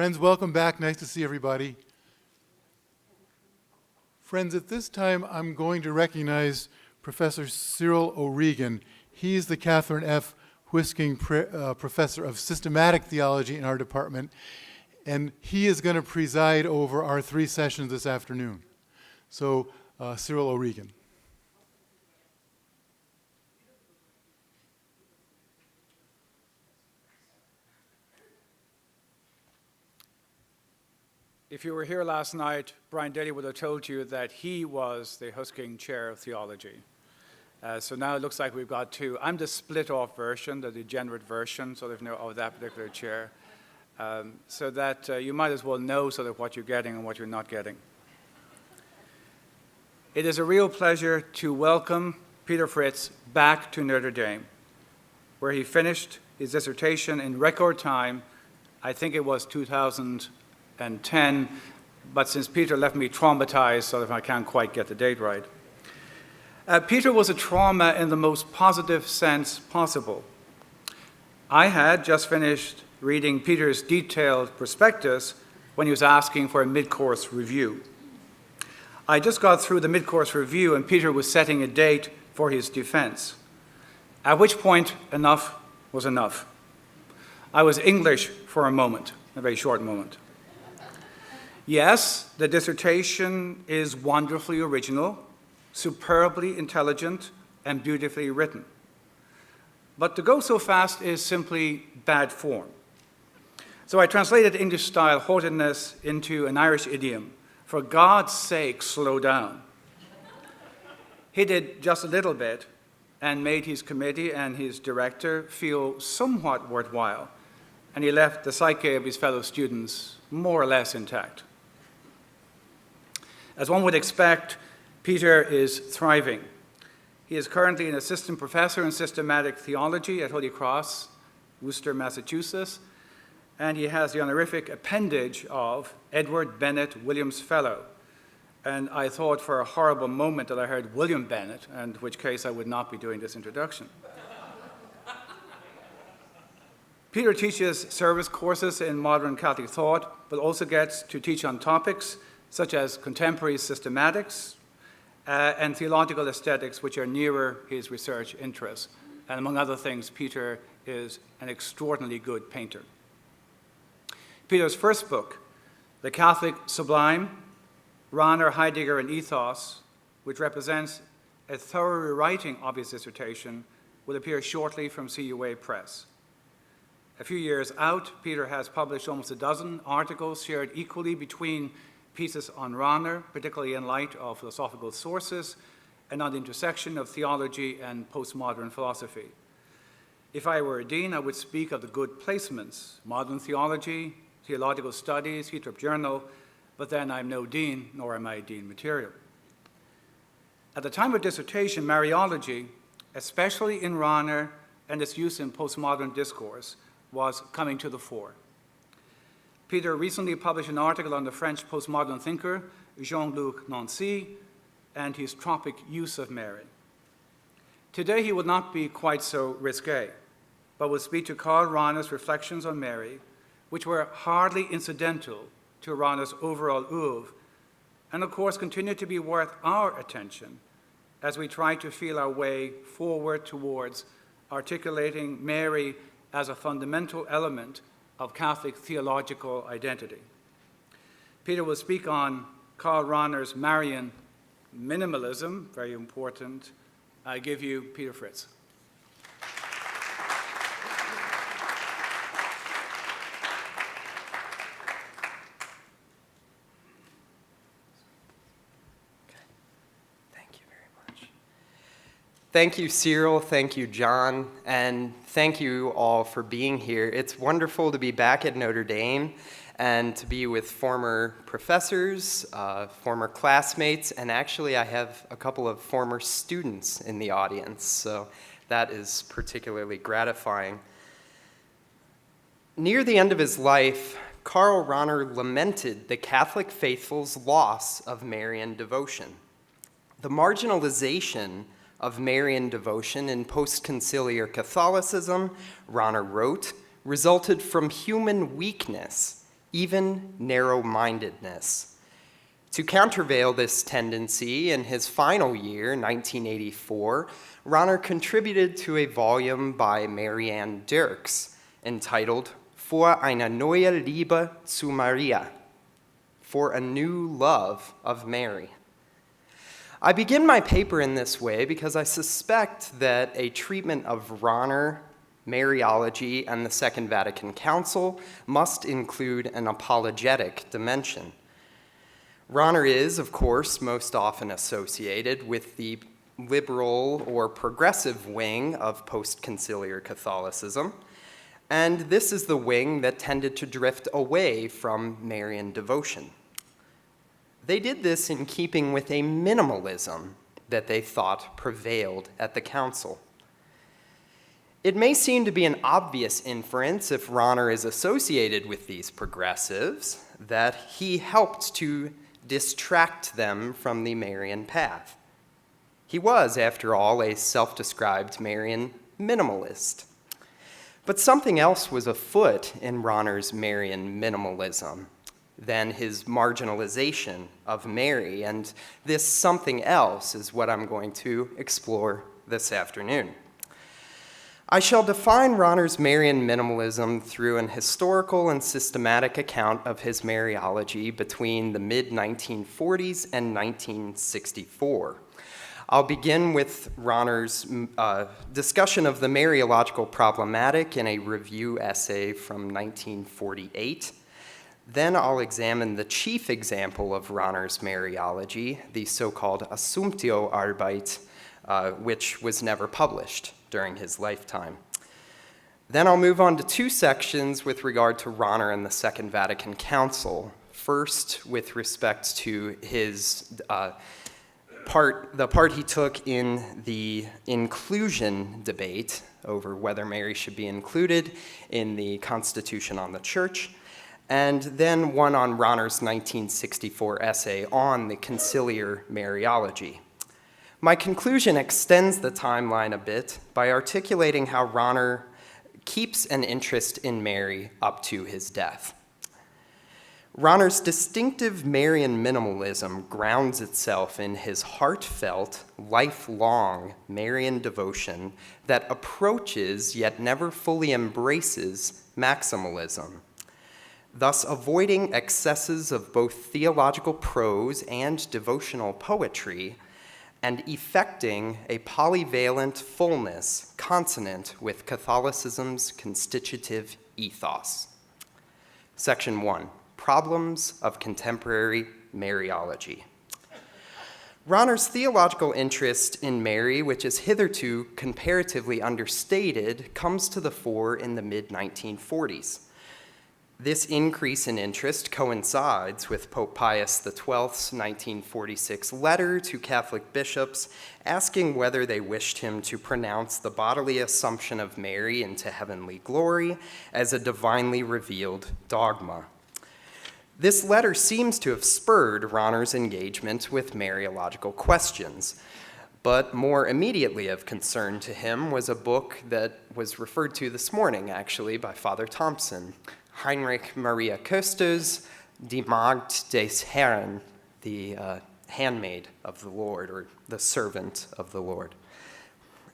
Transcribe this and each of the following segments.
Friends, welcome back. Nice to see everybody. Friends, at this time, I'm going to recognize Professor Cyril O'Regan. He's the Catherine F. Whisking Professor of Systematic Theology in our department, and he is going to preside over our 3 sessions this afternoon. So, Cyril O'Regan. If you were here last night, Brian Daly would have told you that he was the Husking Chair of Theology. So now it looks like we've got 2. I'm the split-off version, the degenerate version, sort of, of that particular chair, so that you might as well know sort of what you're getting and what you're not getting. It is a real pleasure to welcome Peter Fritz back to Notre Dame, where he finished his dissertation in record time. I think it was 2010, but since Peter left me traumatized, sort of I can't quite get the date right. Peter was a trauma in the most positive sense possible. I had just finished reading Peter's detailed prospectus when he was asking for a mid-course review. I just got through the mid-course review and Peter was setting a date for his defense, at which point enough was enough. I was English for a moment, a very short moment. Yes, the dissertation is wonderfully original, superbly intelligent, and beautifully written. But to go so fast is simply bad form. So I translated English-style haughtiness into an Irish idiom: for God's sake, slow down. He did just a little bit and made his committee and his director feel somewhat worthwhile, and he left the psyche of his fellow students more or less intact. As one would expect, Peter is thriving. He is currently an assistant professor in systematic theology at Holy Cross, Worcester, Massachusetts, and he has the honorific appendage of Edward Bennett Williams Fellow. And I thought for a horrible moment that I heard William Bennett, in which case I would not be doing this introduction. Peter teaches service courses in modern Catholic thought, but also gets to teach on topics such as contemporary systematics, and theological aesthetics, which are nearer his research interests. And among other things, Peter is an extraordinarily good painter. Peter's first book, The Catholic Sublime, Rahner, Heidegger, and Ethos, which represents a thorough rewriting of his dissertation, will appear shortly from CUA Press. A few years out, Peter has published almost a dozen articles shared equally between pieces on Rahner, particularly in light of philosophical sources, and on the intersection of theology and postmodern philosophy. If I were a dean, I would speak of the good placements: modern theology, theological studies, Heathrow Journal, but then I'm no dean, nor am I dean material. At the time of dissertation, Mariology, especially in Rahner and its use in postmodern discourse, was coming to the fore. Peter recently published an article on the French postmodern thinker Jean-Luc Nancy and his tropic use of Mary. Today he will not be quite so risque, but will speak to Karl Rahner's reflections on Mary, which were hardly incidental to Rahner's overall oeuvre, and of course continue to be worth our attention as we try to feel our way forward towards articulating Mary as a fundamental element of Catholic theological identity. Peter will speak on Karl Rahner's Marian minimalism, very important. I give you Peter Fritz. Thank you very much. Thank you, Cyril. Thank you, John. And thank you all for being here. It's wonderful to be back at Notre Dame and to be with former professors, former classmates, and actually I have a couple of former students in the audience, so that is particularly gratifying. Near the end of his life, Karl Rahner lamented the Catholic faithful's loss of Marian devotion. The marginalization of Marian devotion in post-conciliar Catholicism, Rahner wrote, resulted from human weakness even narrow-mindedness. To countervail this tendency, in his final year, 1984, Rahner contributed to a volume by Marian entitled Für eine neue Liebe zu Maria, For a New Love of Mary. I begin my paper in this way because I suspect that a treatment of Rahner, Mariology, and the Second Vatican Council must include an apologetic dimension. Rahner is, of course, most often associated with the liberal or progressive wing of post-conciliar Catholicism, and this is the wing that tended to drift away from Marian devotion. They did this in keeping with a minimalism that they thought prevailed at the council. It may seem to be an obvious inference, if Rahner is associated with these progressives, that he helped to distract them from the Marian path. He was, after all, a self-described Marian minimalist. But something else was afoot in Rahner's Marian minimalism than his marginalization of Mary, and this something else is what I'm going to explore this afternoon. I shall define Rahner's Marian minimalism through an historical and systematic account of his Mariology between the mid-1940s and 1964. I'll begin with Rahner's discussion of the Mariological problematic in a review essay from 1948. Then I'll examine the chief example of Rahner's Mariology, the so-called Assumptio Arbeit, which was never published during his lifetime. Then I'll move on to two sections with regard to Rahner and the Second Vatican Council. First, with respect to his the part he took in the inclusion debate over whether Mary should be included in the Constitution on the Church, and then one on Rahner's 1964 essay on the conciliar Mariology. My conclusion extends the timeline a bit by articulating how Rahner keeps an interest in Mary up to his death. Rahner's distinctive Marian minimalism grounds itself in his heartfelt, lifelong Marian devotion that approaches yet never fully embraces maximalism, thus avoiding excesses of both theological prose and devotional poetry, and effecting a polyvalent fullness consonant with Catholicism's constitutive ethos. Section 1, Problems of Contemporary Mariology. Rahner's theological interest in Mary, which is hitherto comparatively understated, comes to the fore in the mid-1940s. This increase in interest coincides with Pope Pius XII's 1946 letter to Catholic bishops asking whether they wished him to pronounce the bodily assumption of Mary into heavenly glory as a divinely revealed dogma. This letter seems to have spurred Rahner's engagement with Mariological questions, but more immediately of concern to him was a book that was referred to this morning, actually, by Father Thompson, Heinrich Maria Köster's Die Magd des Herrn, the handmaid of the Lord, or the servant of the Lord.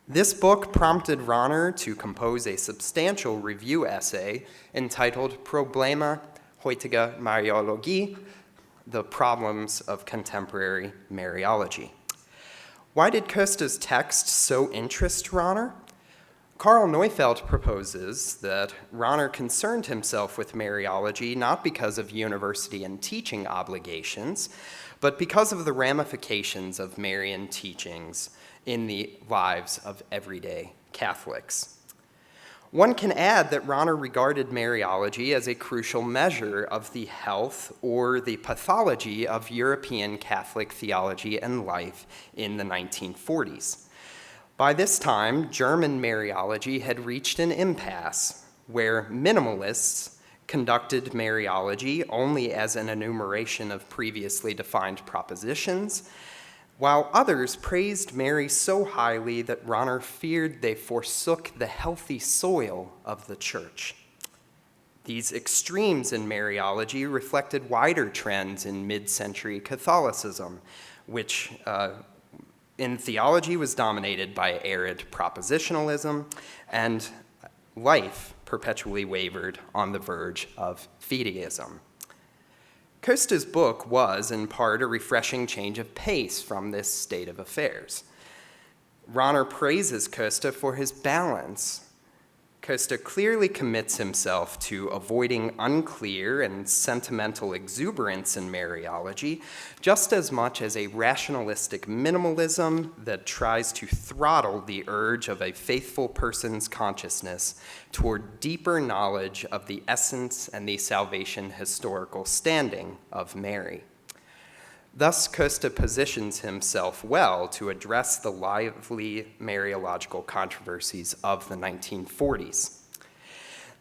This book prompted Rahner to compose a substantial review essay entitled Probleme heutiger Mariologie, the Problems of Contemporary Mariology. Why did Köster's text so interest Rahner? Karl Neufeld proposes that Rahner concerned himself with Mariology not because of university and teaching obligations, but because of the ramifications of Marian teachings in the lives of everyday Catholics. One can add that Rahner regarded Mariology as a crucial measure of the health or the pathology of European Catholic theology and life in the 1940s. By this time, German Mariology had reached an impasse where minimalists conducted Mariology only as an enumeration of previously defined propositions, while others praised Mary so highly that Rahner feared they forsook the healthy soil of the Church. These extremes in Mariology reflected wider trends in mid-century Catholicism, which in theology was dominated by arid propositionalism, and life perpetually wavered on the verge of fideism. Costa's book was, in part, a refreshing change of pace from this state of affairs. Rahner praises Costa for his balance. Costa clearly commits himself to avoiding unclear and sentimental exuberance in Mariology, just as much as a rationalistic minimalism that tries to throttle the urge of a faithful person's consciousness toward deeper knowledge of the essence and the salvation historical standing of Mary. Thus, Costa positions himself well to address the lively Mariological controversies of the 1940s.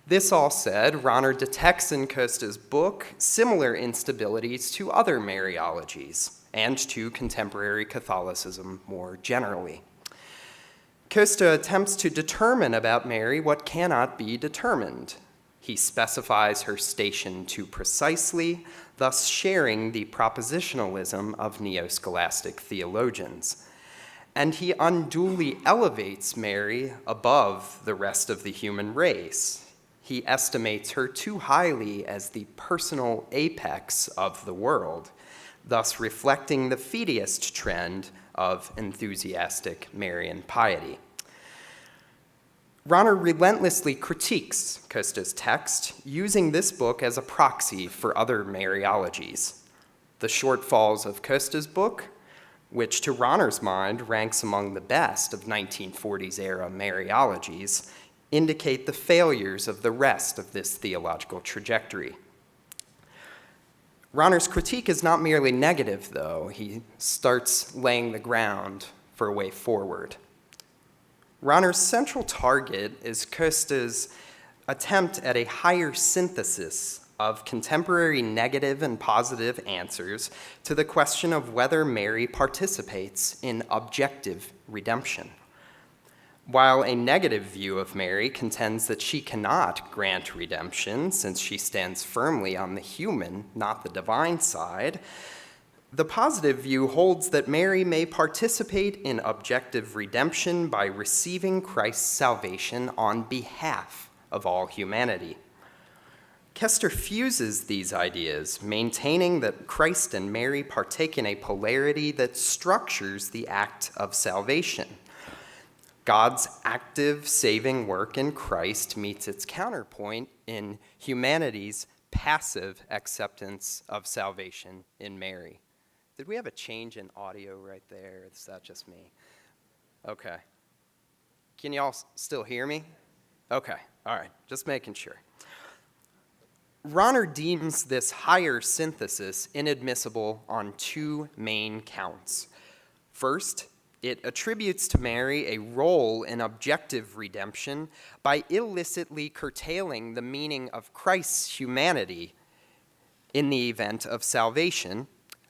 This all said, Rahner detects in Costa's book similar instabilities to other Mariologies and to contemporary Catholicism more generally. Costa attempts to determine about Mary what cannot be determined. He specifies her station too precisely, thus sharing the propositionalism of neo-scholastic theologians. And he unduly elevates Mary above the rest of the human race. He estimates her too highly as the personal apex of the world, thus reflecting the fideist trend of enthusiastic Marian piety. Rahner relentlessly critiques Costa's text, using this book as a proxy for other Mariologies. The shortfalls of Costa's book, which to Rahner's mind ranks among the best of 1940s-era Mariologies, indicate the failures of the rest of this theological trajectory. Rahner's critique is not merely negative, though. He starts laying the ground for a way forward. Rahner's central target is Costa's attempt at a higher synthesis of contemporary negative and positive answers to the question of whether Mary participates in objective redemption. While a negative view of Mary contends that she cannot grant redemption since she stands firmly on the human, not the divine side, the positive view holds that Mary may participate in objective redemption by receiving Christ's salvation on behalf of all humanity. Kester fuses these ideas, maintaining that Christ and Mary partake in a polarity that structures the act of salvation. God's active saving work in Christ meets its counterpoint in humanity's passive acceptance of salvation in Mary. Did we have a change in audio right there? Is that just me? Okay. Can y'all still hear me? Okay, all right, just making sure. Rahner deems this higher synthesis inadmissible on two main counts. First, it attributes to Mary a role in objective redemption by illicitly curtailing the meaning of Christ's humanity in the event of salvation.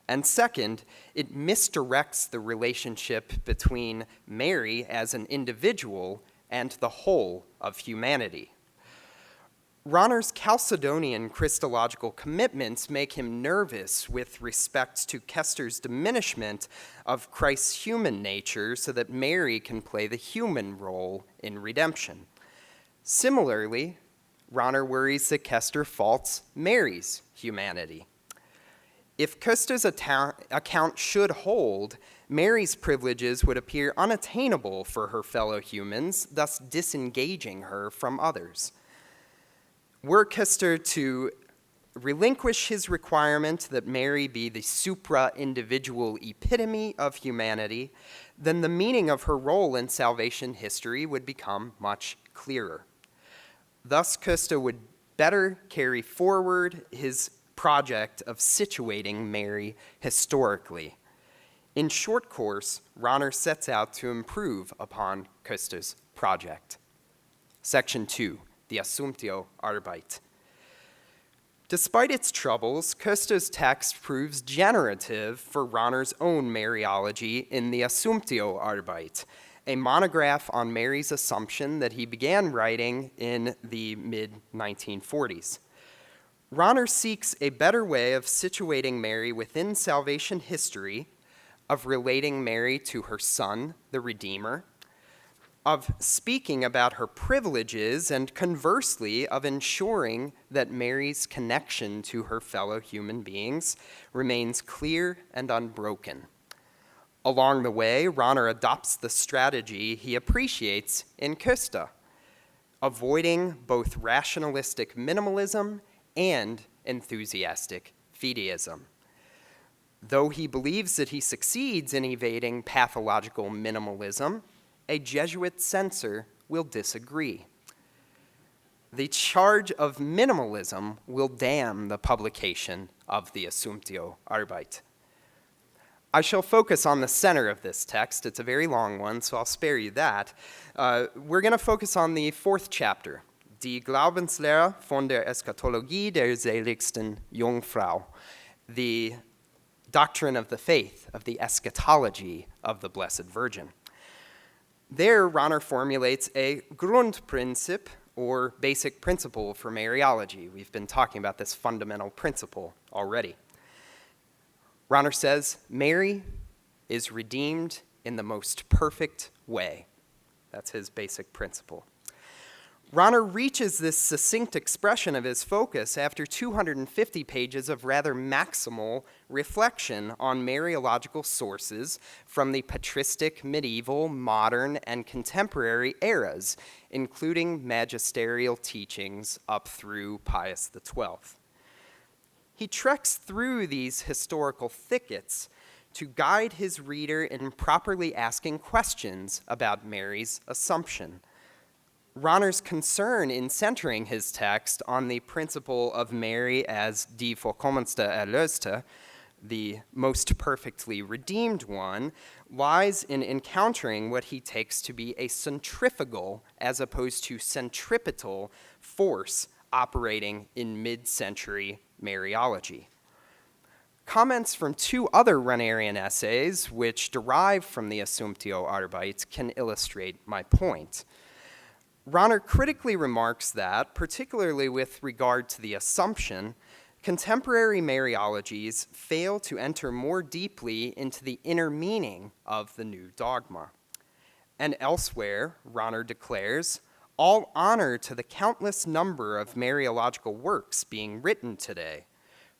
And second, it misdirects the relationship between Mary as an individual and the whole of humanity. Rahner's Chalcedonian Christological commitments make him nervous with respect to Kester's diminishment of Christ's human nature so that Mary can play the human role in redemption. Similarly, Rahner worries that Kester faults Mary's humanity. If Costa's account should hold, Mary's privileges would appear unattainable for her fellow humans, thus disengaging her from others. Were Costa to relinquish his requirement that Mary be the supra-individual epitome of humanity, then the meaning of her role in salvation history would become much clearer. Thus, Costa would better carry forward his project of situating Mary historically. In short course, Rahner sets out to improve upon Costa's project. Section 2, the Assumptio Arbeit. Despite its troubles, Costa's text proves generative for Rahner's own Mariology in the Assumptio Arbeit, a monograph on Mary's Assumption that he began writing in the mid-1940s. Rahner seeks a better way of situating Mary within salvation history, of relating Mary to her Son, the Redeemer, of speaking about her privileges, and conversely, of ensuring that Mary's connection to her fellow human beings remains clear and unbroken. Along the way, Rahner adopts the strategy he appreciates in Köster, avoiding both rationalistic minimalism and enthusiastic fideism. Though he believes that he succeeds in evading pathological minimalism, a Jesuit censor will disagree. The charge of minimalism will damn the publication of the Assumptio Arbeit. I shall focus on the center of this text. It's a very long one, so I'll spare you that. We're going to focus on the 4th chapter, Die Glaubenslehre von der Eschatologie der seligsten Jungfrau, the doctrine of the faith, of the eschatology of the Blessed Virgin. There, Rahner formulates a Grundprinzip, or basic principle for Mariology. We've been talking about this fundamental principle already. Rahner says, Mary is redeemed in the most perfect way. That's his basic principle. Rahner reaches this succinct expression of his focus after 250 pages of rather maximal reflection on Mariological sources from the patristic, medieval, modern, and contemporary eras, including magisterial teachings up through Pius XII. He treks through these historical thickets to guide his reader in properly asking questions about Mary's Assumption. Rahner's concern in centering his text on the principle of Mary as die vollkommenste Erlöste, the most perfectly redeemed one, lies in encountering what he takes to be a centrifugal as opposed to centripetal force operating in mid-century Mariology. Comments from 2 other Rahnerian essays, which derive from the Assumptio Arbeit, can illustrate my point. Rahner critically remarks that, particularly with regard to the Assumption, contemporary Mariologies fail to enter more deeply into the inner meaning of the new dogma. And elsewhere, Rahner declares, all honor to the countless number of Mariological works being written today,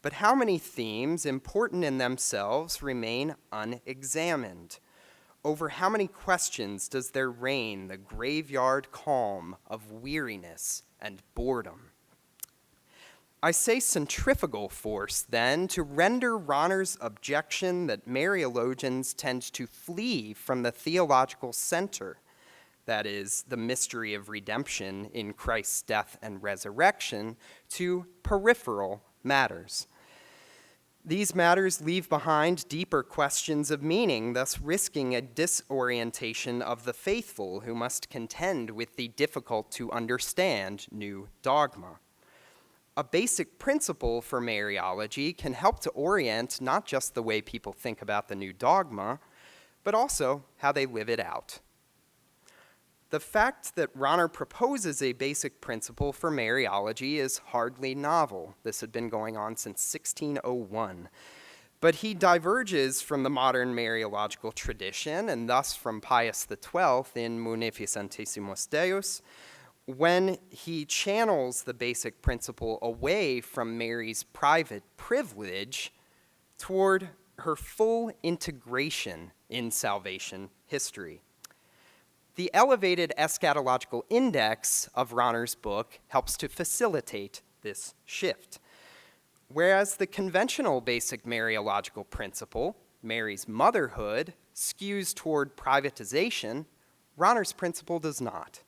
but how many themes, important in themselves, remain unexamined? Over how many questions does there reign the graveyard calm of weariness and boredom? I say centrifugal force, then, to render Rahner's objection that Mariologians tend to flee from the theological center, that is, the mystery of redemption in Christ's death and resurrection, to peripheral matters. These matters leave behind deeper questions of meaning, thus risking a disorientation of the faithful who must contend with the difficult-to-understand new dogma. A basic principle for Mariology can help to orient not just the way people think about the new dogma, but also how they live it out. The fact that Rahner proposes a basic principle for Mariology is hardly novel. This had been going on since 1601. But he diverges from the modern Mariological tradition, and thus from Pius XII in Munificentissimus Deus, when he channels the basic principle away from Mary's private privilege toward her full integration in salvation history. The elevated eschatological index of Rahner's book helps to facilitate this shift. Whereas the conventional basic Mariological principle, Mary's motherhood, skews toward privatization, Rahner's principle does not.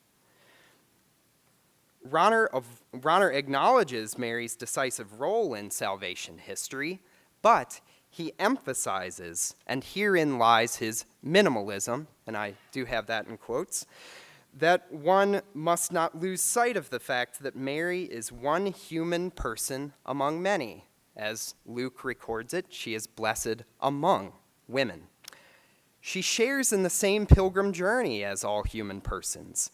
Rahner acknowledges Mary's decisive role in salvation history, but he emphasizes, and herein lies his minimalism, and I do have that in quotes, that one must not lose sight of the fact that Mary is one human person among many. As Luke records it, she is blessed among women. She shares in the same pilgrim journey as all human persons.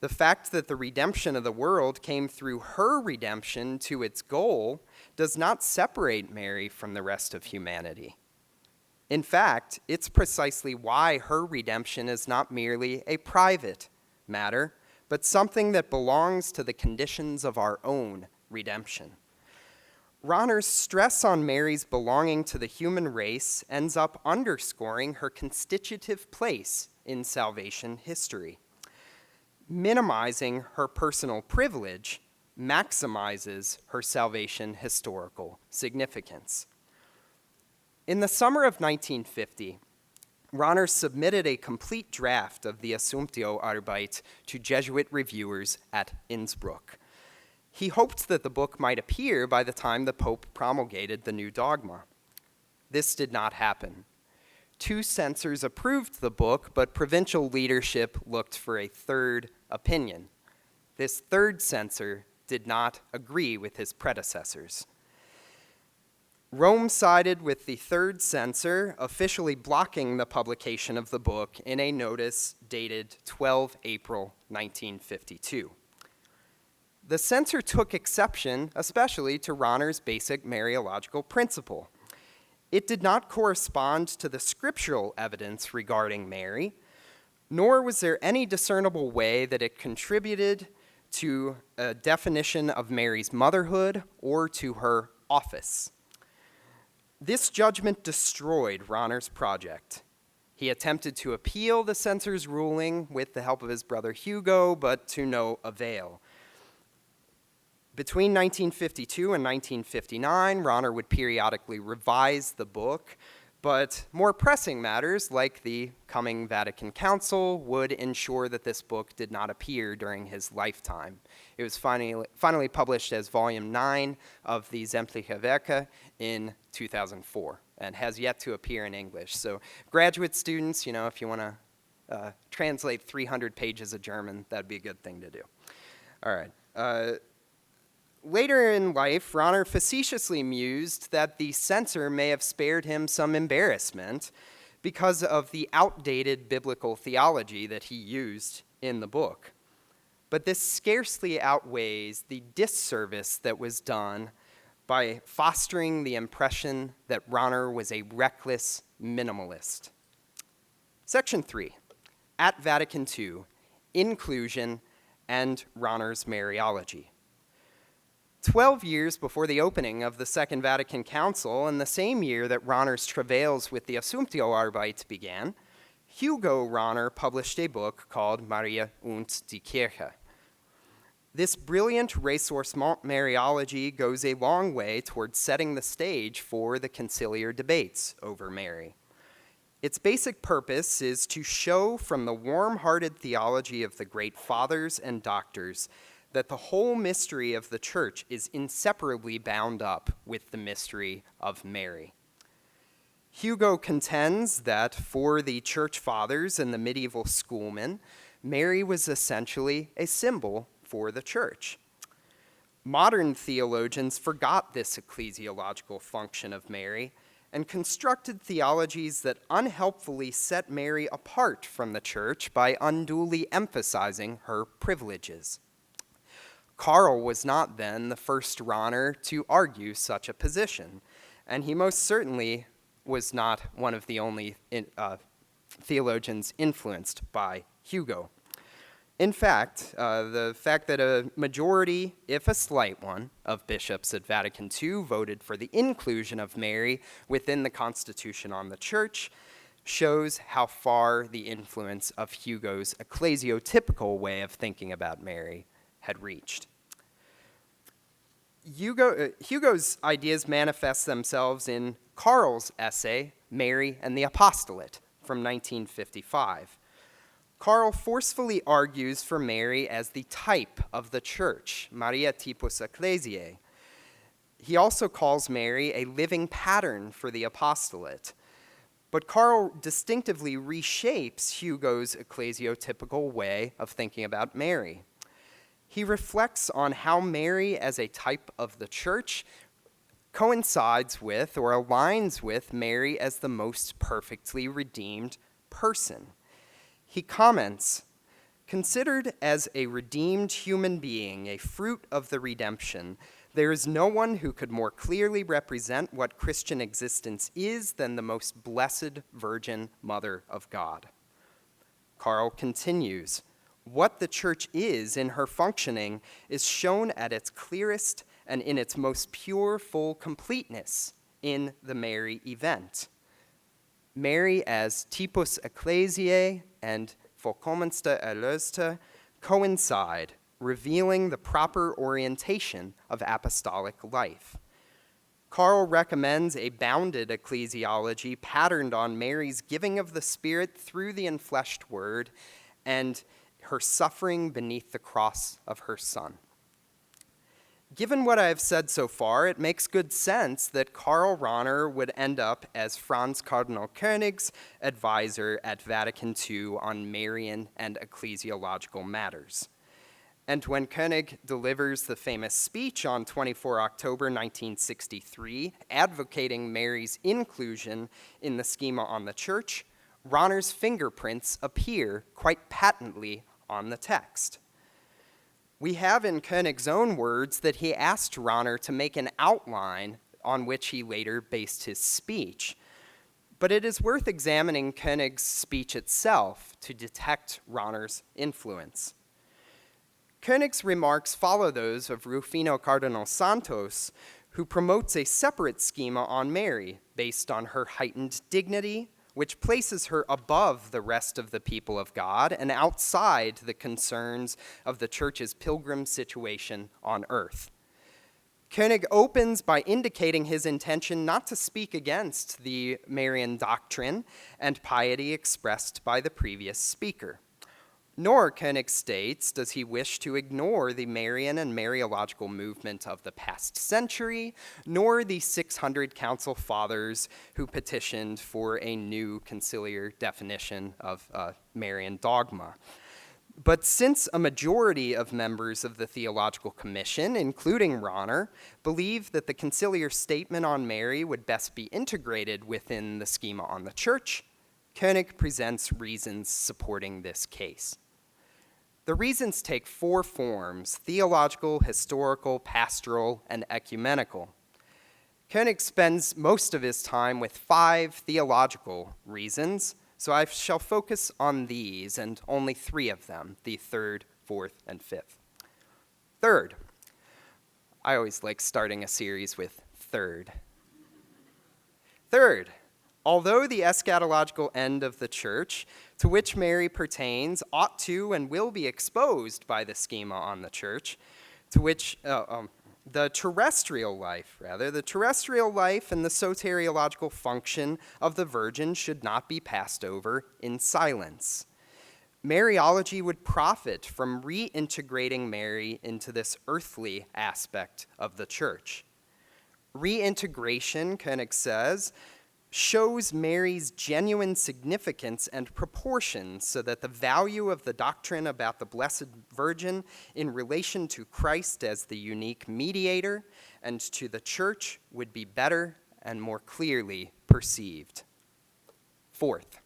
The fact that the redemption of the world came through her redemption to its goal does not separate Mary from the rest of humanity. In fact, it's precisely why her redemption is not merely a private matter, but something that belongs to the conditions of our own redemption. Rahner's stress on Mary's belonging to the human race ends up underscoring her constitutive place in salvation history. Minimizing her personal privilege maximizes her salvation historical significance. In the summer of 1950, Rahner submitted a complete draft of the Assumptio-Arbeit to Jesuit reviewers at Innsbruck. He hoped that the book might appear by the time the Pope promulgated the new dogma. This did not happen. 2 censors approved the book, but provincial leadership looked for a third opinion. This third censor did not agree with his predecessors. Rome sided with the third censor, officially blocking the publication of the book in a notice dated 12 April 1952. The censor took exception, especially to Rahner's basic Mariological principle. It did not correspond to the scriptural evidence regarding Mary, nor was there any discernible way that it contributed to a definition of Mary's motherhood or to her office. This judgment destroyed Rahner's project. He attempted to appeal the censor's ruling with the help of his brother Hugo, but to no avail. Between 1952 and 1959, Rahner would periodically revise the book, but more pressing matters, like the coming Vatican Council, would ensure that this book did not appear during his lifetime. It was finally published as Volume 9 of the Sämtliche Werke in 2004, and has yet to appear in English. So graduate students, if you want to translate 300 pages of German, that'd be a good thing to do. All right. Later in life, Rahner facetiously mused that the censor may have spared him some embarrassment because of the outdated biblical theology that he used in the book. But this scarcely outweighs the disservice that was done by fostering the impression that Rahner was a reckless minimalist. Section 3, at Vatican II, Inclusion and Rahner's Mariology. 12 years before the opening of the Second Vatican Council, and the same year that Rahner's travails with the Assumptio-Arbeit began, Hugo Rahner published a book called Maria und die Kirche. This brilliant ressourcement Mariology goes a long way towards setting the stage for the conciliar debates over Mary. Its basic purpose is to show from the warm-hearted theology of the great fathers and doctors that the whole mystery of the church is inseparably bound up with the mystery of Mary. Hugo contends that for the church fathers and the medieval schoolmen, Mary was essentially a symbol for the church. Modern theologians forgot this ecclesiological function of Mary and constructed theologies that unhelpfully set Mary apart from the church by unduly emphasizing her privileges. Karl was not then the first Rahner to argue such a position, and he most certainly was not one of the only theologians influenced by Hugo. In fact, the fact that a majority, if a slight one, of bishops at Vatican II voted for the inclusion of Mary within the Constitution on the Church shows how far the influence of Hugo's ecclesiotypical way of thinking about Mary had reached. Hugo's ideas manifest themselves in Karl's essay, Mary and the Apostolate, from 1955. Karl forcefully argues for Mary as the type of the church, Maria typus ecclesiae. He also calls Mary a living pattern for the apostolate. But Karl distinctively reshapes Hugo's ecclesiotypical way of thinking about Mary. He reflects on how Mary as a type of the church coincides with or aligns with Mary as the most perfectly redeemed person. He comments, considered as a redeemed human being, a fruit of the redemption, There is no one who could more clearly represent what Christian existence is than the most blessed Virgin Mother of God. Karl continues, what the church is in her functioning is shown at its clearest and in its most pure, full completeness in the Mary event. Mary as typus ecclesiae and vollkommenste Erlöste coincide, revealing the proper orientation of apostolic life. Karl recommends a bounded ecclesiology patterned on Mary's giving of the Spirit through the enfleshed Word and her suffering beneath the cross of her Son. Given what I have said so far, it makes good sense that Karl Rahner would end up as Franz Cardinal Koenig's advisor at Vatican II on Marian and ecclesiological matters. And when Koenig delivers the famous speech on 24 October 1963, advocating Mary's inclusion in the schema on the church, Rahner's fingerprints appear quite patently on the text. We have in Koenig's own words that he asked Rahner to make an outline on which he later based his speech. But it is worth examining Koenig's speech itself to detect Rahner's influence. Koenig's remarks follow those of Rufino Cardinal Santos, who promotes a separate schema on Mary based on her heightened dignity, which places her above the rest of the people of God and outside the concerns of the church's pilgrim situation on earth. Koenig opens by indicating his intention not to speak against the Marian doctrine and piety expressed by the previous speaker. Nor, Koenig states, does he wish to ignore the Marian and Mariological movement of the past century, nor the 600 council fathers who petitioned for a new conciliar definition of Marian dogma. But since a majority of members of the Theological Commission, including Rahner, believe that the conciliar statement on Mary would best be integrated within the schema on the church, Koenig presents reasons supporting this case. The reasons take four forms: theological, historical, pastoral, and ecumenical. Koenig spends most of his time with 5 theological reasons, so I shall focus on these and only 3 of them, the 3rd, 4th, and 5th. Third, I always like starting a series with third. Third, although the eschatological end of the church, to which Mary pertains, ought to and will be exposed by the schema on the church, to which the terrestrial life and the soteriological function of the Virgin should not be passed over in silence. Mariology would profit from reintegrating Mary into this earthly aspect of the church. Reintegration, Koenig says, shows Mary's genuine significance and proportion so that the value of the doctrine about the Blessed Virgin in relation to Christ as the unique mediator and to the church would be better and more clearly perceived. Fourth,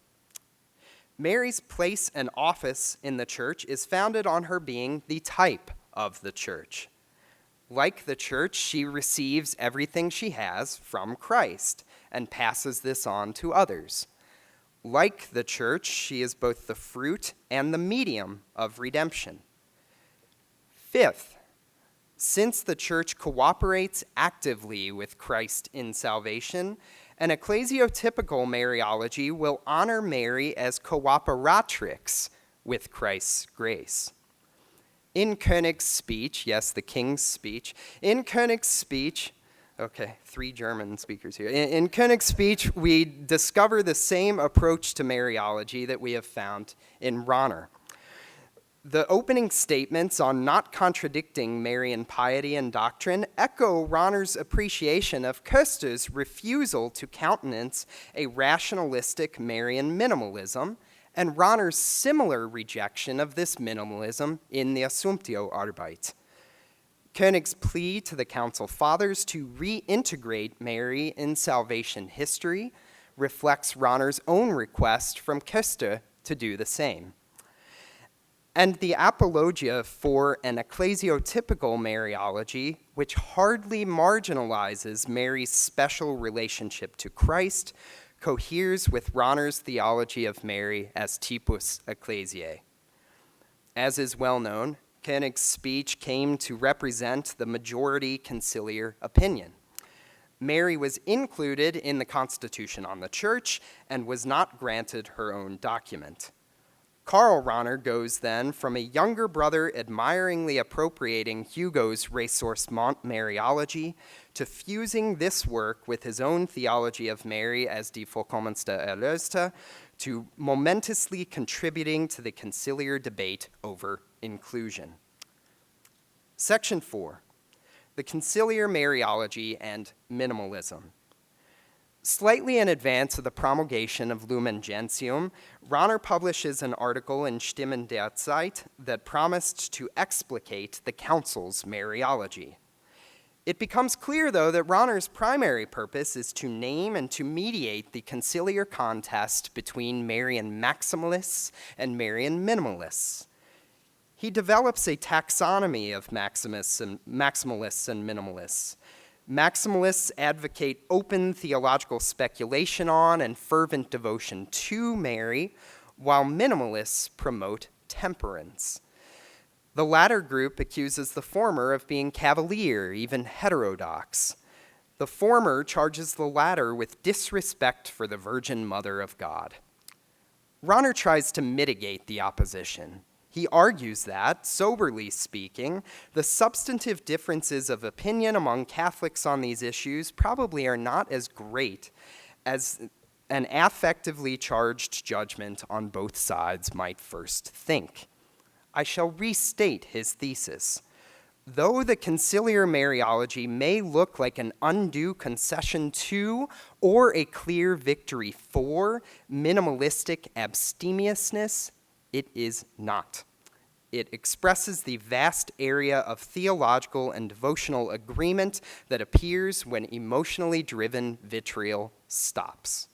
Mary's place and office in the church is founded on her being the type of the church. Like the church, she receives everything she has from Christ and passes this on to others. Like the church, she is both the fruit and the medium of redemption. Fifth, since the church cooperates actively with Christ in salvation, an ecclesiotypical Mariology will honor Mary as cooperatrix with Christ's grace. In Koenig's speech, yes, the king's speech, in Koenig's speech, okay, 3 German speakers here. In Koenig's speech, we discover the same approach to Mariology that we have found in Rahner. The opening statements on not contradicting Marian piety and doctrine echo Rahner's appreciation of Köster's refusal to countenance a rationalistic Marian minimalism, and Rahner's similar rejection of this minimalism in the Assumptio Arbeit. Koenig's plea to the Council Fathers to reintegrate Mary in salvation history reflects Rahner's own request from Köster to do the same. and the Apologia for an ecclesiotypical Mariology, which hardly marginalizes Mary's special relationship to Christ, coheres with Rahner's theology of Mary as typus ecclesiae. As is well known, Koenig's speech came to represent the majority conciliar opinion. Mary was included in the Constitution on the Church and was not granted her own document. Karl Rahner goes then from a younger brother admiringly appropriating Hugo's Ressource Mariology to fusing this work with his own theology of Mary as Die vollkommenste Erlöste, to momentously contributing to the conciliar debate over inclusion. Section 4, the conciliar Mariology and minimalism. Slightly in advance of the promulgation of Lumen Gentium, Rahner publishes an article in Stimmen der Zeit that promised to explicate the Council's Mariology. It becomes clear, though, that Rahner's primary purpose is to name and to mediate the conciliar contest between Marian maximalists and Marian minimalists. He develops a taxonomy of maximalists and minimalists. Maximalists advocate open theological speculation on and fervent devotion to Mary, while minimalists promote temperance. The latter group accuses the former of being cavalier, even heterodox. The former charges the latter with disrespect for the Virgin Mother of God. Rahner tries to mitigate the opposition. He argues that, soberly speaking, the substantive differences of opinion among Catholics on these issues probably are not as great as an affectively charged judgment on both sides might first think. I shall restate his thesis. Though the conciliar Mariology may look like an undue concession to or a clear victory for minimalistic abstemiousness, it is not. It expresses the vast area of theological and devotional agreement that appears when emotionally driven vitriol stops.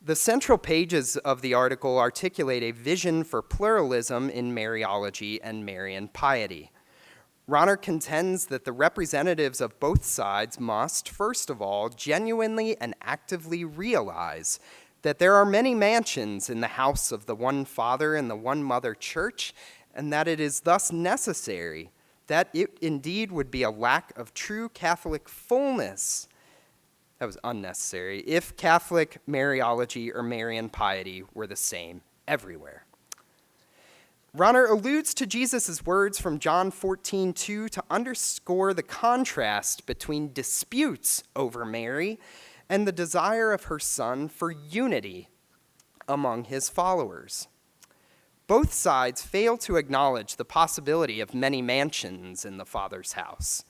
The central pages of the article articulate a vision for pluralism in Mariology and Marian piety. Rahner contends that the representatives of both sides must, first of all, genuinely and actively realize that there are many mansions in the house of the one Father and the one Mother Church, and that it is thus necessary that it indeed would be a lack of true Catholic fullness. That was unnecessary if Catholic Mariology or Marian piety were the same everywhere. Rahner alludes to Jesus' words from John 14:2 to underscore the contrast between disputes over Mary and the desire of her Son for unity among his followers. Both sides fail to acknowledge the possibility of many mansions in the Father's house.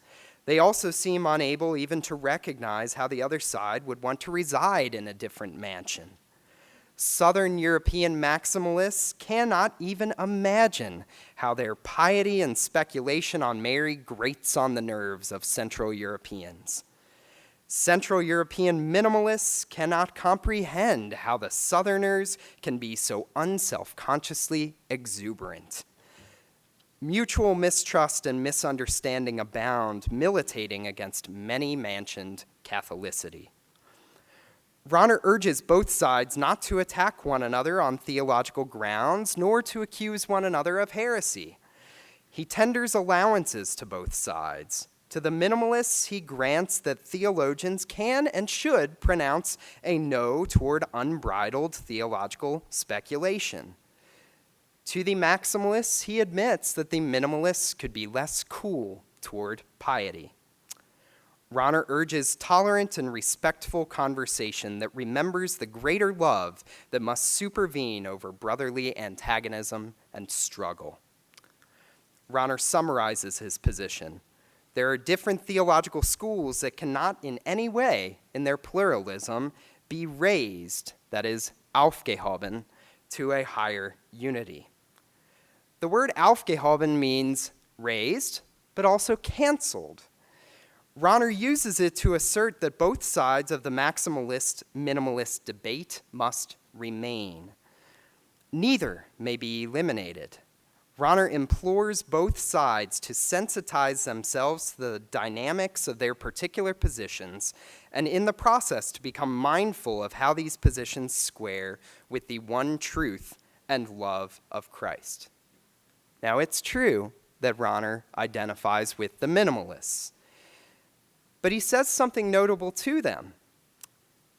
They also seem unable even to recognize how the other side would want to reside in a different mansion. Southern European maximalists cannot even imagine how their piety and speculation on Mary grates on the nerves of Central Europeans. Central European minimalists cannot comprehend how the Southerners can be so unselfconsciously exuberant. Mutual mistrust and misunderstanding abound, militating against many-mansioned Catholicity. Rahner urges both sides not to attack one another on theological grounds, nor to accuse one another of heresy. He tenders allowances to both sides. To the minimalists, he grants that theologians can and should pronounce a no toward unbridled theological speculation. To the maximalists, he admits that the minimalists could be less cool toward piety. Rahner urges tolerant and respectful conversation that remembers the greater love that must supervene over brotherly antagonism and struggle. Rahner summarizes his position. There are different theological schools that cannot in any way, in their pluralism, be raised, that is, aufgehoben, to a higher unity. The word aufgehoben means raised, but also canceled. Rahner uses it to assert that both sides of the maximalist-minimalist debate must remain. Neither may be eliminated. Rahner implores both sides to sensitize themselves to the dynamics of their particular positions, and in the process to become mindful of how these positions square with the one truth and love of Christ. Now, it's true that Rahner identifies with the minimalists, but he says something notable to them.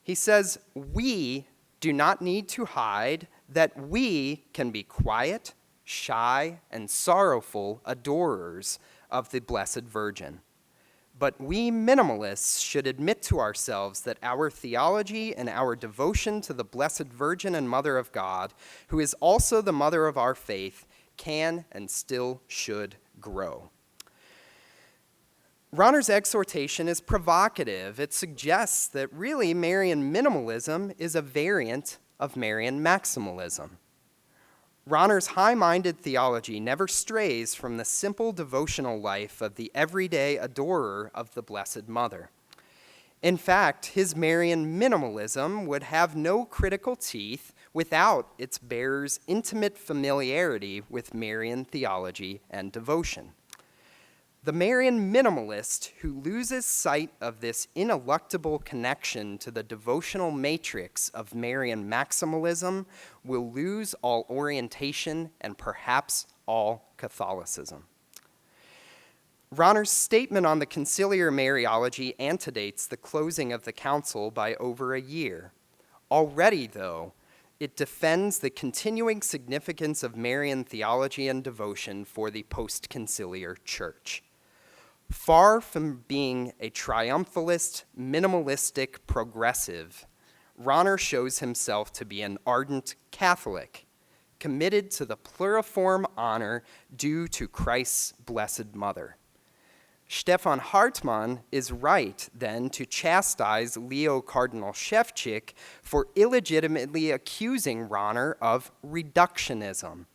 He says, we do not need to hide that we can be quiet, shy, and sorrowful adorers of the Blessed Virgin. But we minimalists should admit to ourselves that our theology and our devotion to the Blessed Virgin and Mother of God, who is also the mother of our faith, can and still should grow. Rahner's exhortation is provocative. It suggests that really Marian minimalism is a variant of Marian maximalism. Rahner's high-minded theology never strays from the simple devotional life of the everyday adorer of the Blessed Mother. In fact, his Marian minimalism would have no critical teeth without its bearer's intimate familiarity with Marian theology and devotion. The Marian minimalist who loses sight of this ineluctable connection to the devotional matrix of Marian maximalism will lose all orientation and perhaps all Catholicism. Rahner's statement on the conciliar Mariology antedates the closing of the council by over a year. Already, though, it defends the continuing significance of Marian theology and devotion for the post-conciliar church. Far from being a triumphalist, minimalistic progressive, Rahner shows himself to be an ardent Catholic, committed to the pluriform honor due to Christ's Blessed Mother. Stefan Hartmann is right, then, to chastise Leo Cardinal Shevchik for illegitimately accusing Rahner of reductionism.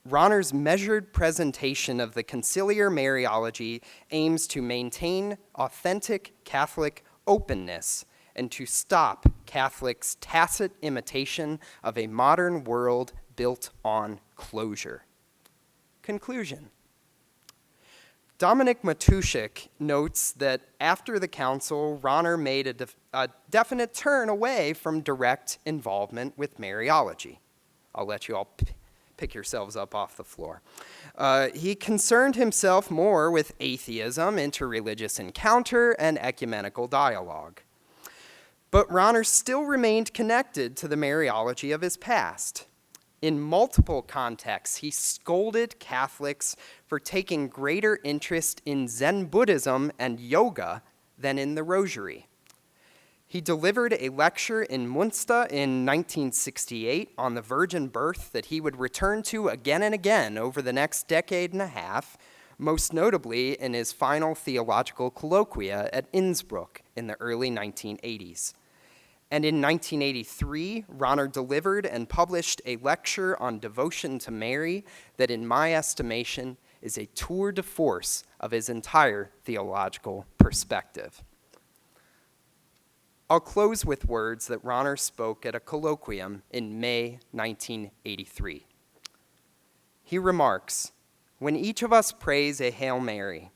Rahner's measured presentation of the conciliar Mariology aims to maintain authentic Catholic openness and to stop Catholics' tacit imitation of a modern world built on closure. Conclusion. Dominik Matuszek notes that after the council, Rahner made a definite turn away from direct involvement with Mariology. I'll let you all pick yourselves up off the floor. He concerned himself more with atheism, interreligious encounter, and ecumenical dialogue. But Rahner still remained connected to the Mariology of his past. In multiple contexts, he scolded Catholics for taking greater interest in Zen Buddhism and yoga than in the Rosary. He delivered a lecture in Münster in 1968 on the virgin birth that he would return to again and again over the next decade and a half, most notably in his final theological colloquia at Innsbruck in the early 1980s. And in 1983, Rahner delivered and published a lecture on devotion to Mary that, in my estimation, is a tour de force of his entire theological perspective. I'll close with words that Rahner spoke at a colloquium in May 1983. He remarks, "When each of us prays a Hail Mary,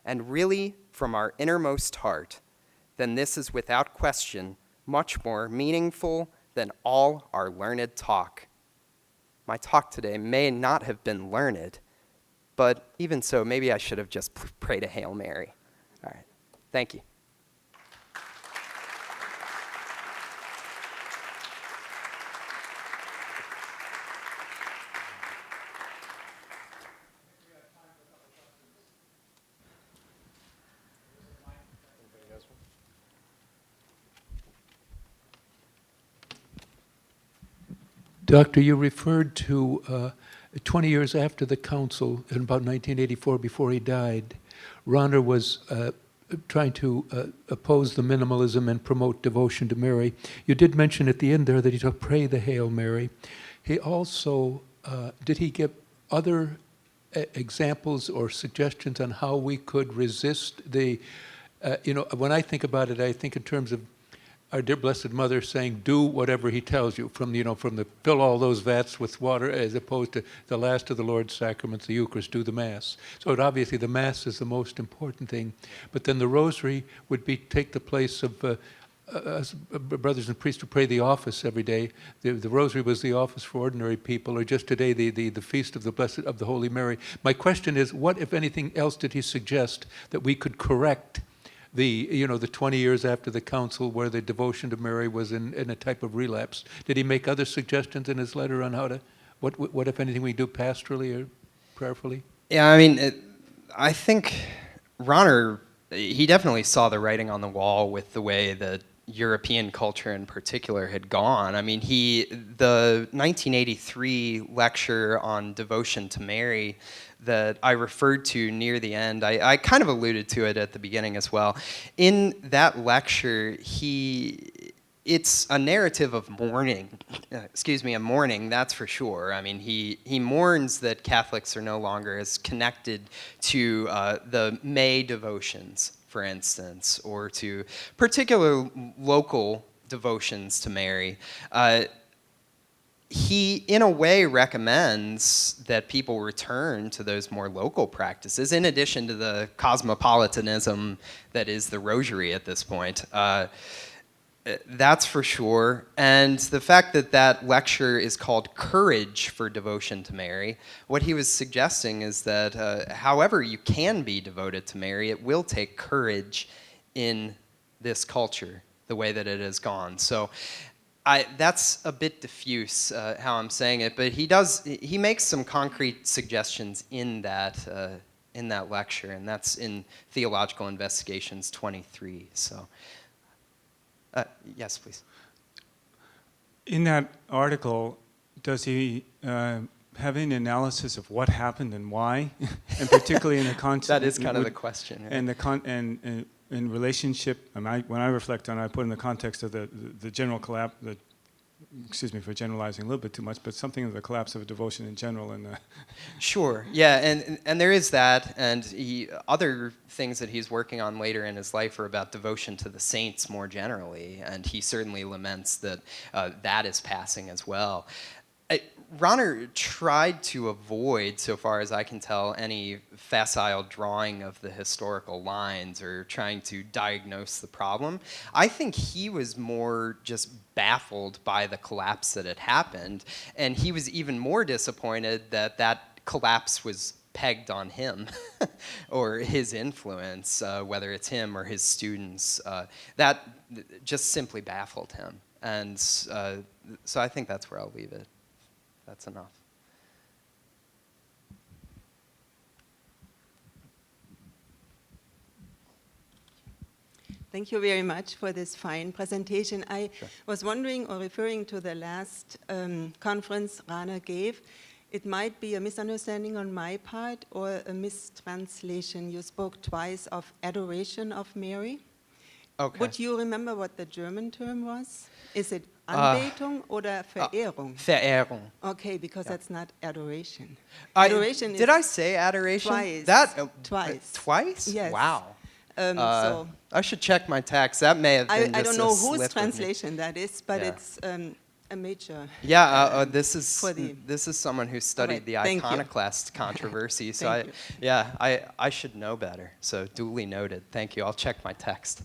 and really from our innermost heart, then this is without question much more meaningful than all our learned talk." My talk today may not have been learned, but even so, maybe I should have just prayed a Hail Mary. All right, thank you. Doctor, you referred to 20 years after the council, in about 1984, before he died, Rahner was trying to oppose the minimalism and promote devotion to Mary. You did mention at the end there that he took pray the Hail Mary. He also, did he give other examples or suggestions on how we could resist the, when I think about it, I think in terms of our dear Blessed Mother saying, do whatever he tells you, from the fill all those vats with water, as opposed to the last of the Lord's sacraments, the Eucharist, do the Mass. So obviously the Mass is the most important thing. But then the Rosary would take the place of us brothers and priests who pray the office every day. The Rosary was the office for ordinary people, or just today the feast of the Holy Mary. My question is, what, if anything else, did he suggest that we could correct the 20 years after the council where the devotion to Mary was in a type of relapse? Did he make other suggestions in his letter on how to, what if anything, we do pastorally or prayerfully? Yeah, I mean, I think Rahner, he definitely saw the writing on the wall with the way that European culture in particular had gone. I mean, the 1983 lecture on devotion to Mary that I referred to near the end, I kind of alluded to it at the beginning as well. In that lecture, it's a narrative of mourning, that's for sure. I mean, he mourns that Catholics are no longer as connected to the May devotions, for instance, or to particular local devotions to Mary. He, in a way, recommends that people return to those more local practices, in addition to the cosmopolitanism that is the Rosary at this point. That's for sure. And the fact that that lecture is called Courage for Devotion to Mary, what he was suggesting is that however you can be devoted to Mary, it will take courage in this culture, the way that it has gone. So that's a bit diffuse how I'm saying it, but he makes some concrete suggestions in that lecture, and that's in Theological Investigations 23. So, yes, please. In that article, does he have any analysis of what happened and why, and particularly in the context? That is kind of the question. Right? And in relationship, when I reflect on it, I put in the context of the general collapse. Excuse me for generalizing a little bit too much, but something of the collapse of devotion in general. And sure, yeah, and there is that, and other things that he's working on later in his life are about devotion to the saints more generally, and he certainly laments that that is passing as well. Rahner tried to avoid, so far as I can tell, any facile drawing of the historical lines or trying to diagnose the problem. I think he was more just baffled by the collapse that had happened, and he was even more disappointed that that collapse was pegged on him or his influence, whether it's him or his students. That just simply baffled him. And so I think that's where I'll leave it. That's enough. Thank you very much for this fine presentation. I Sure. was wondering, or referring to the last conference Rahner gave, it might be a misunderstanding on my part or a mistranslation. You spoke twice of adoration of Mary. Okay. Would you remember what the German term was? Is it Anbetung oder Verehrung? Verehrung. Okay, because that's not adoration. Adoration did I say adoration? Twice. Twice. Twice? Yes. Wow. So I should check my text. That may have been I just don't know a slip whose of me. translation that is, but Yeah. it's a major. Yeah, this is someone who studied the thank you. iconoclast controversy. So Thank you. I should know better. So duly noted. Thank you. I'll check my text.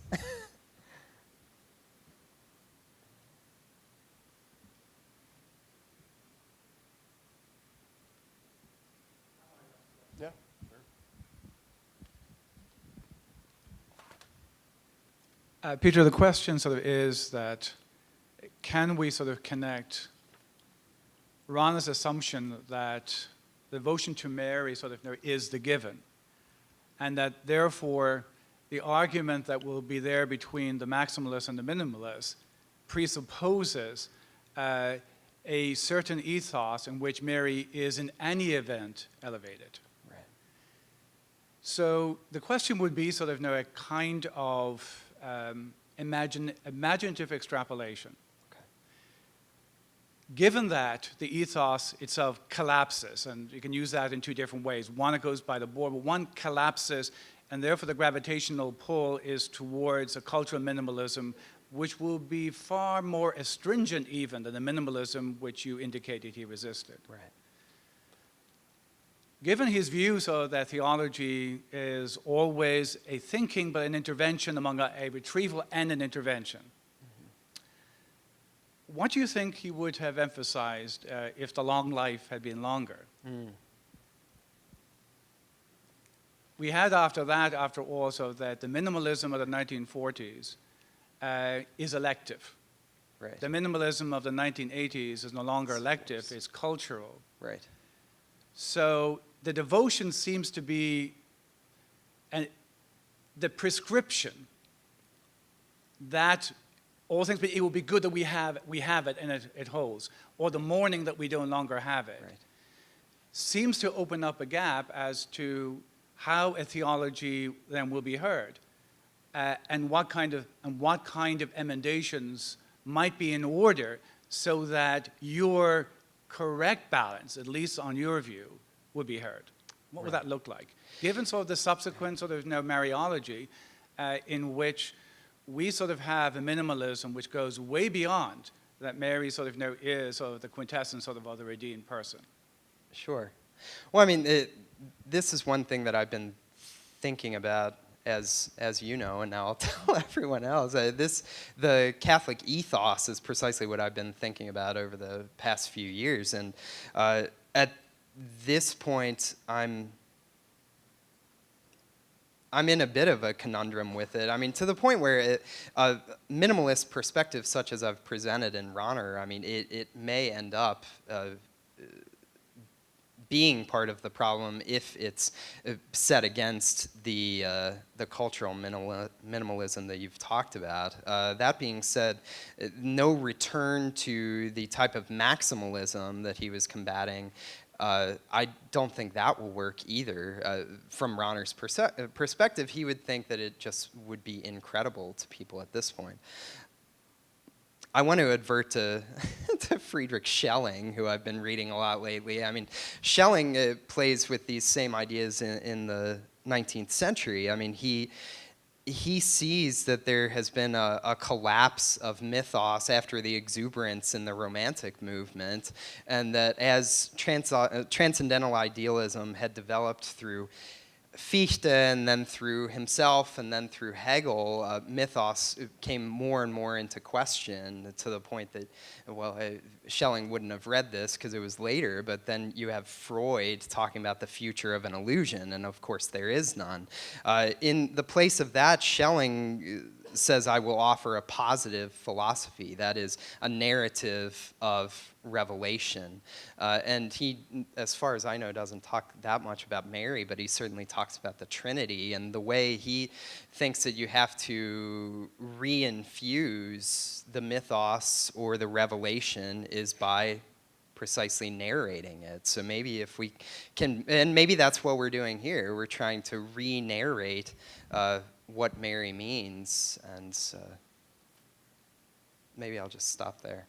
Peter, the question sort of is that can we sort of connect Rahner's assumption that devotion to Mary sort of is the given, and that therefore the argument that will be there between the maximalists and the minimalists presupposes a certain ethos in which Mary is in any event elevated. Right. So the question would be sort of a kind of imaginative extrapolation. Okay. Given that the ethos itself collapses, and you can use that in two different ways. One, it goes by the board, but one collapses, and therefore the gravitational pull is towards a cultural minimalism which will be far more astringent even than the minimalism which you indicated he resisted. Right. Given his view, so that theology is always a thinking but an intervention among a retrieval and an intervention, what do you think he would have emphasized if the long life had been longer? We had after that, after all, so that the minimalism of the 1940s is elective. Right. The minimalism of the 1980s is no longer elective, it's cultural. Right. So the devotion seems to be the prescription that all things, but it will be good that we have it and it holds, or the mourning that we no longer have it, Right. seems to open up a gap as to how a theology then will be heard, and what kind of emendations might be in order so that your correct balance, at least on your view, would be heard. What would that look like? Given sort of the subsequent sort of Mariology, in which we sort of have a minimalism which goes way beyond that Mary sort of is sort of the quintessence sort of the redeemed person. Sure. Well, I mean, this is one thing that I've been thinking about, as you know, and now I'll tell everyone else. The Catholic ethos is precisely what I've been thinking about over the past few years, and at this point, I'm in a bit of a conundrum with it. I mean, to the point where a minimalist perspective such as I've presented in Rahner, I mean, it may end up being part of the problem if it's set against the cultural minimalism that you've talked about. That being said, no return to the type of maximalism that he was combating. I don't think that will work either. From Rahner's perspective, he would think that it just would be incredible to people at this point. I want to advert to Friedrich Schelling, who I've been reading a lot lately. I mean, Schelling plays with these same ideas in the 19th century. I mean, he sees that there has been a collapse of mythos after the exuberance in the Romantic movement, and that as transcendental idealism had developed through Fichte and then through himself and then through Hegel, mythos came more and more into question, to the point that, well, Schelling wouldn't have read this because it was later, but then you have Freud talking about the future of an illusion, and of course there is none. In the place of that, Schelling says, I will offer a positive philosophy, that is, a narrative of revelation. And he, as far as I know, doesn't talk that much about Mary, but he certainly talks about the Trinity, and the way he thinks that you have to reinfuse the mythos or the revelation is by precisely narrating it. So maybe if we can, and maybe that's what we're doing here, we're trying to re-narrate what Mary means, and maybe I'll just stop there.